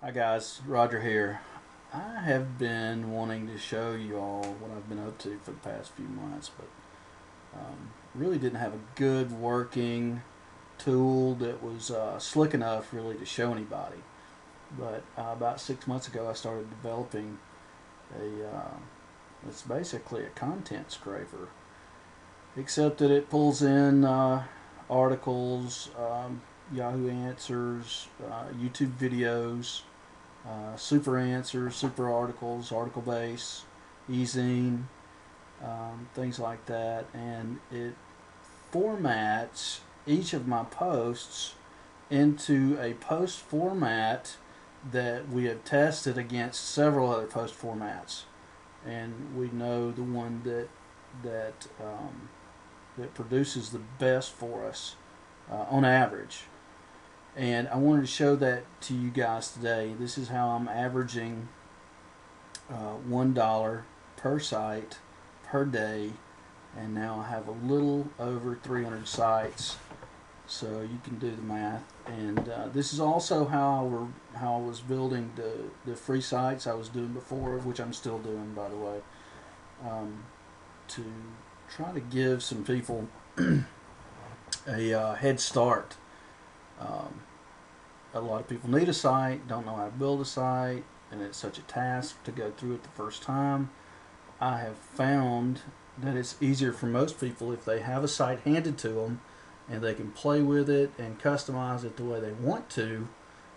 Hi guys, Roger here. I have been wanting to show you all what I've been up to for the past few months, but really didn't have a good working tool that was slick enough really to show anybody. But about 6 months ago, I started developing a it's basically a content scraper, except that it pulls in articles, Yahoo Answers, YouTube videos, super answers, super articles, article base, ezine, things like that, and it formats each of my posts into a post format that we have tested against several other post formats, and we know the one that produces the best for us on average. And I wanted to show that to you guys today. This is how I'm averaging $1 per site per day, and now I have a little over 300 sites. So you can do the math. And this is also how I was building the free sites I was doing before, which I'm still doing, by the way, to try to give some people a head start. Um, a lot of people need a site, don't know how to build a site, and it's such a task to go through it the first time. I have found that it's easier for most people if they have a site handed to them and they can play with it and customize it the way they want to.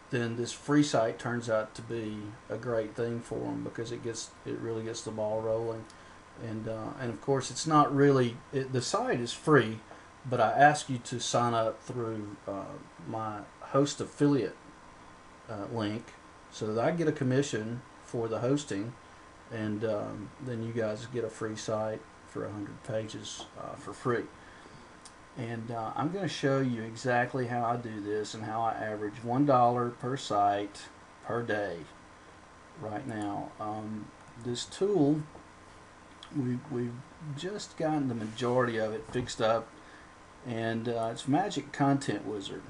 Then this free site turns out to be a great thing for them because it really gets the ball rolling. And of course it's not really the site is free, but I ask you to sign up through my host affiliate link so that I get a commission for the hosting, and then you guys get a free site for 100 pages for free. And I'm going to show you exactly how I do this and how I average $1 per site per day right now. This tool, we've just gotten the majority of it fixed up, and it's Magic Content Wizard.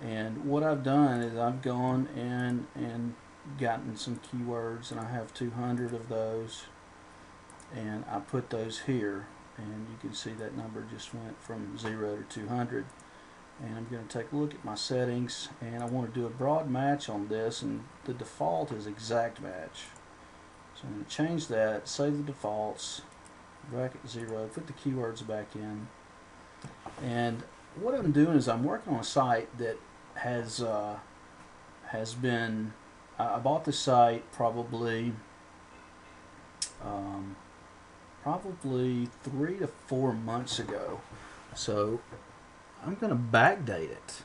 And what I've done is I've gone in and gotten some keywords, and I have 200 of those, and I put those here, and you can see that number just went from 0 to 200. And I'm going to take a look at my settings, and I want to do a broad match on this, and the default is exact match. So I'm going to change that, save the defaults, bracket 0, put the keywords back in, and what I'm doing is I'm working on a site that has been. I bought the site probably 3 to 4 months ago. So I'm going to backdate it.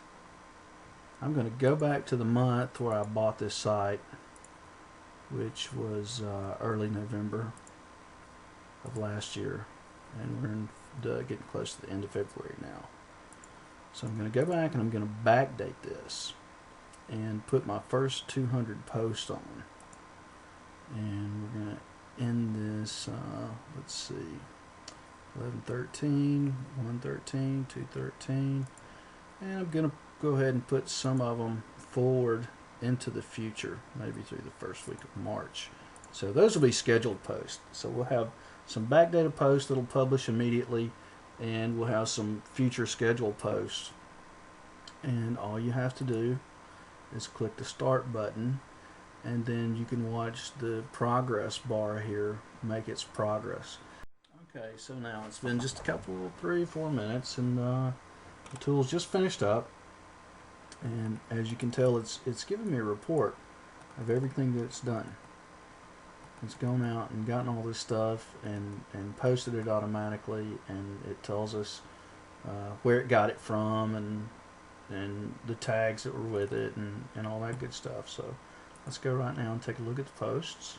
I'm going to go back to the month where I bought this site, which was early November of last year, and we're getting close to the end of February now. So I'm going to go back and I'm going to backdate this and put my first 200 posts on. And we're going to end this, let's see, 11/13, 1/13, 2/13. And I'm going to go ahead and put some of them forward into the future, maybe through the first week of March. So those will be scheduled posts. So we'll have some backdated posts that'll publish immediately, and we'll have some future scheduled posts. And all you have to do is click the start button, and then you can watch the progress bar here make its progress. Okay, so now it's been just a couple, 3-4 minutes, and the tool's just finished up. And as you can tell, it's giving me a report of everything that it's done. It's gone out and gotten all this stuff and posted it automatically, and it tells us where it got it from and the tags that were with it and all that good stuff. So let's go right now and take a look at the posts.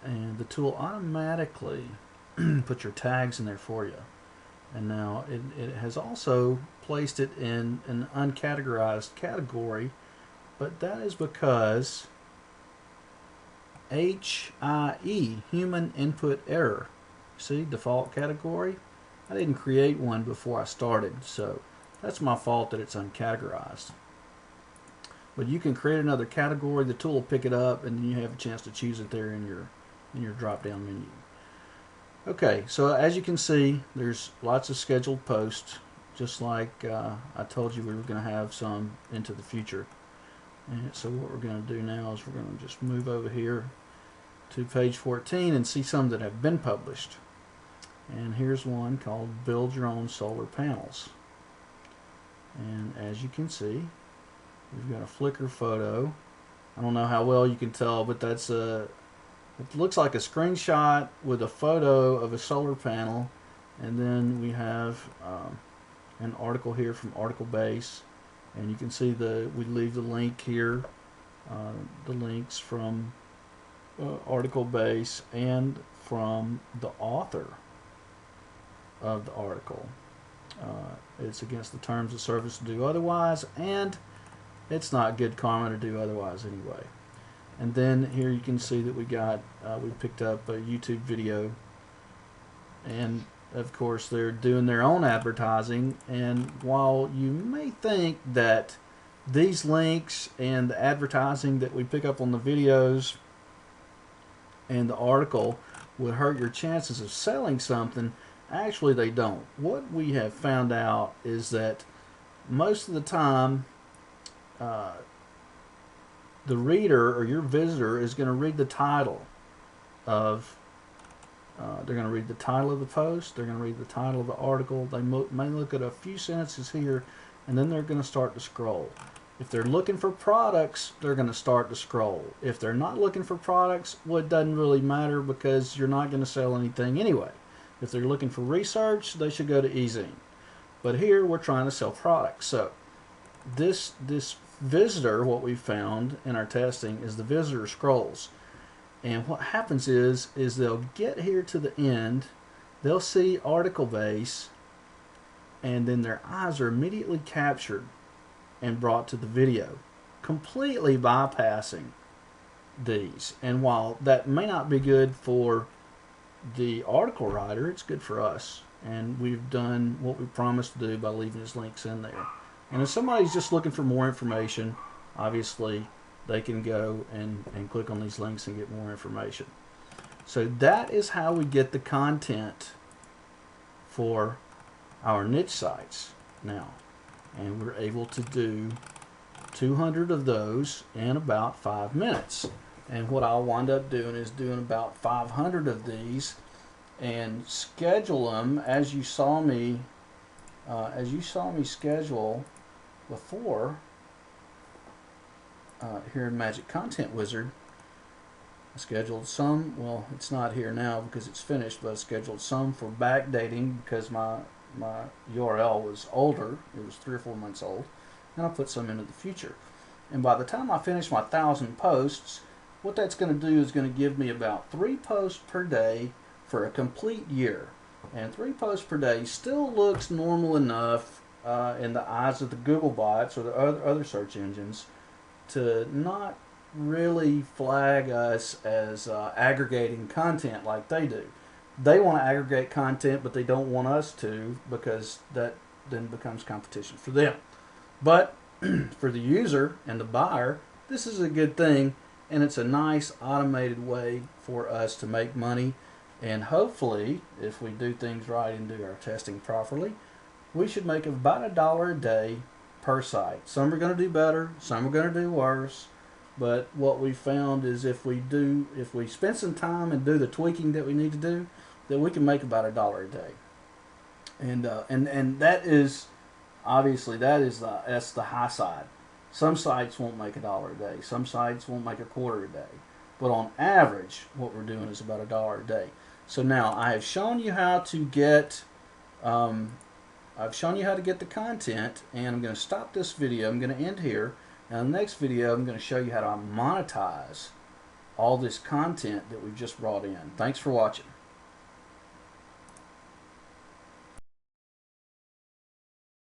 And the tool automatically puts your tags in there for you. And now it has also placed it in an uncategorized category, but that is because HIE, human input error. See, default category? I didn't create one before I started, so that's my fault that it's uncategorized. But you can create another category. The tool will pick it up, and then you have a chance to choose it there in your drop-down menu. Okay, so as you can see, there's lots of scheduled posts, just like I told you we were going to have some into the future. And so what we're going to do now is we're going to just move over here to page 14 and see some that have been published. And here's one called Build Your Own Solar Panels. And as you can see, we've got a Flickr photo. I don't know how well you can tell, but that's it looks like a screenshot with a photo of a solar panel. And then we have an article here from Article Base. And you can see we leave the link here, the links from Article Base and from the author of the article. It's against the terms of service to do otherwise, and it's not good karma to do otherwise anyway. And then here you can see that we picked up a YouTube video, and of course they're doing their own advertising. And while you may think that these links and the advertising that we pick up on the videos and the article would hurt your chances of selling something, actually they don't. What we have found out is that most of the time the reader or your visitor is going to read the title of they're going to read the title of the post, they're going to read the title of the article, they may look at a few sentences here, and then they're going to start to scroll. If they're looking for products, they're going to start to scroll. If they're not looking for products, well, it doesn't really matter because you're not going to sell anything anyway. If they're looking for research, they should go to eZine. But here we're trying to sell products. So this visitor, what we found in our testing, is the visitor scrolls. And what happens is they'll get here to the end, they'll see article base, and then their eyes are immediately captured and brought to the video, completely bypassing these. And while that may not be good for the article writer, it's good for us. And we've done what we promised to do by leaving his links in there. And if somebody's just looking for more information, obviously they can go and click on these links and get more information. So that is how we get the content for our niche sites now. And we're able to do 200 of those in about 5 minutes. And what I'll wind up doing is doing about 500 of these and schedule them as you saw me schedule before here in Magic Content Wizard. I scheduled some, well, it's not here now because it's finished, but I scheduled some for backdating because my URL was older. It was 3 or 4 months old, and I put some into the future. And by the time I finish my 1,000 posts, what that's going to do is going to give me about 3 posts per day for a complete year. And 3 posts per day still looks normal enough in the eyes of the Google bots or the other search engines to not really flag us as aggregating content like they do. They want to aggregate content, but they don't want us to, because that then becomes competition for them. But for the user and the buyer, this is a good thing, and it's a nice automated way for us to make money. And hopefully, if we do things right and do our testing properly, we should make about $1 a day per site. Some are going to do better, some are going to do worse. But what we found is if we spend some time and do the tweaking that we need to do, that we can make about $1 a day. And that is obviously that's the high side. Some sites won't make $1 a day. Some sites won't make $0.25 a day. But on average, what we're doing is about $1 a day. So now I have shown you how to get the content, and I'm going to stop this video. I'm going to end here. Now, in the next video, I'm going to show you how to monetize all this content that we've just brought in. Thanks for watching.